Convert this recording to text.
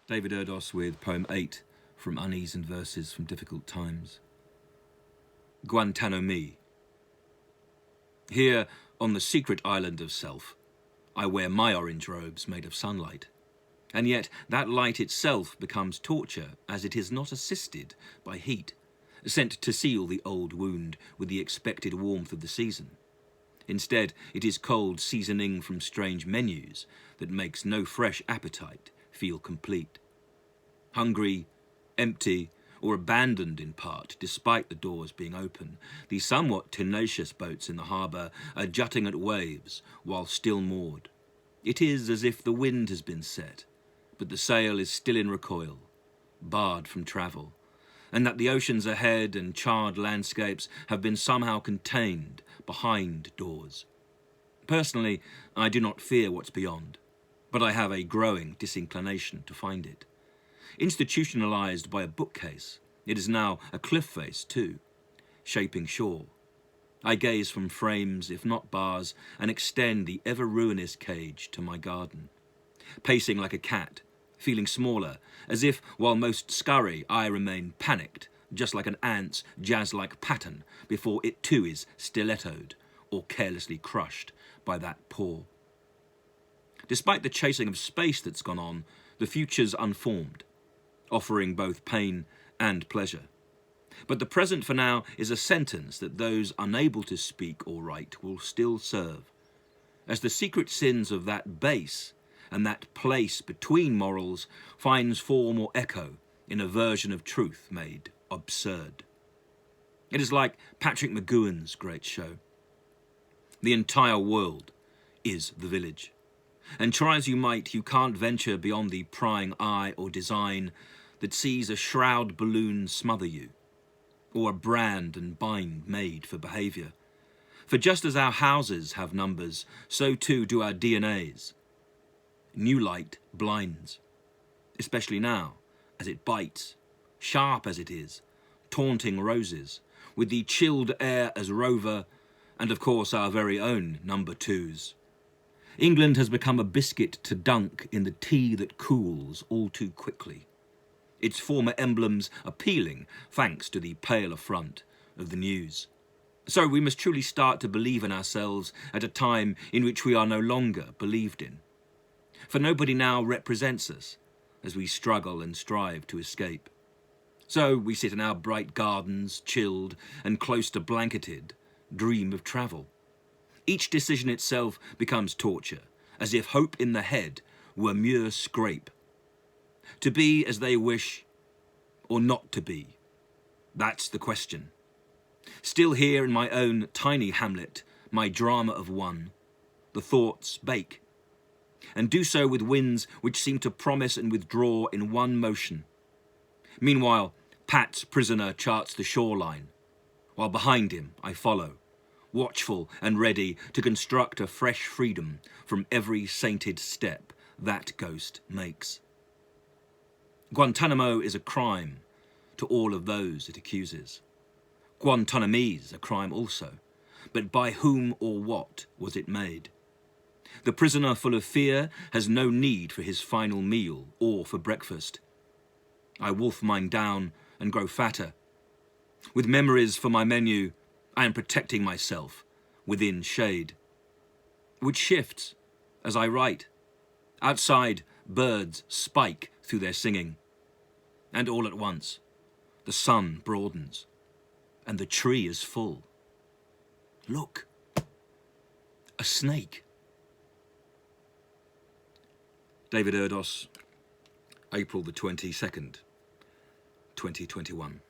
David Erdos with poem 8 from Unease and Verses from Difficult Times. Guantanome. Here, on the secret island of self, I wear my orange robes made of sunlight. And yet that light itself becomes torture, as it is not assisted by heat, sent to seal the old wound with the expected warmth of the season. Instead, it is cold seasoning from strange menus that makes no fresh appetite feel complete. Hungry, empty, or abandoned in part, despite the doors being open, the somewhat tenacious boats in the harbour are jutting at waves while still moored. It is as if the wind has been set, but the sail is still in recoil, barred from travel, and that the oceans ahead and charred landscapes have been somehow contained behind doors. Personally, I do not fear what's beyond, but I have a growing disinclination to find it. Institutionalised by a bookcase, it is now a cliff face too, shaping shore. I gaze from frames, if not bars, and extend the ever-ruinous cage to my garden. Pacing like a cat, feeling smaller, as if, while most scurry, I remain panicked, just like an ant's jazz-like pattern before it too is stilettoed or carelessly crushed by that paw. Despite the chasing of space that's gone on, the future's unformed, offering both pain and pleasure. But the present for now is a sentence that those unable to speak or write will still serve, as the secret sins of that base and that place between morals finds form or echo in a version of truth made absurd. It is like Patrick McGowan's great show. The entire world is the village, and try as you might, you can't venture beyond the prying eye or design that sees a shroud balloon smother you, or a brand and bind made for behaviour. For just as our houses have numbers, so too do our DNAs. New light blinds, especially now, as it bites, sharp as it is, taunting roses, with the chilled air as rover, and of course our very own number twos. England has become a biscuit to dunk in the tea that cools all too quickly, its former emblems appealing thanks to the pale affront of the news. So we must truly start to believe in ourselves at a time in which we are no longer believed in. For nobody now represents us as we struggle and strive to escape. So we sit in our bright gardens, chilled and close to blanketed, dream of travel. Each decision itself becomes torture, as if hope in the head were mere scrape. To be as they wish, or not to be, that's the question. Still here in my own tiny hamlet, my drama of one, the thoughts bake, and do so with winds which seem to promise and withdraw in one motion. Meanwhile, Pat's prisoner charts the shoreline, while behind him I follow, watchful and ready to construct a fresh freedom from every sainted step that ghost makes. Guantanamo is a crime to all of those it accuses. Guantanome's a crime also, but by whom or what was it made? The prisoner full of fear has no need for his final meal or for breakfast. I wolf mine down and grow fatter. With memories for my menu, I am protecting myself within shade, which shifts as I write. Outside, birds spike through their singing. And all at once, the sun broadens, and the tree is full. Look, a snake. David Erdos, April the 22nd, 2021.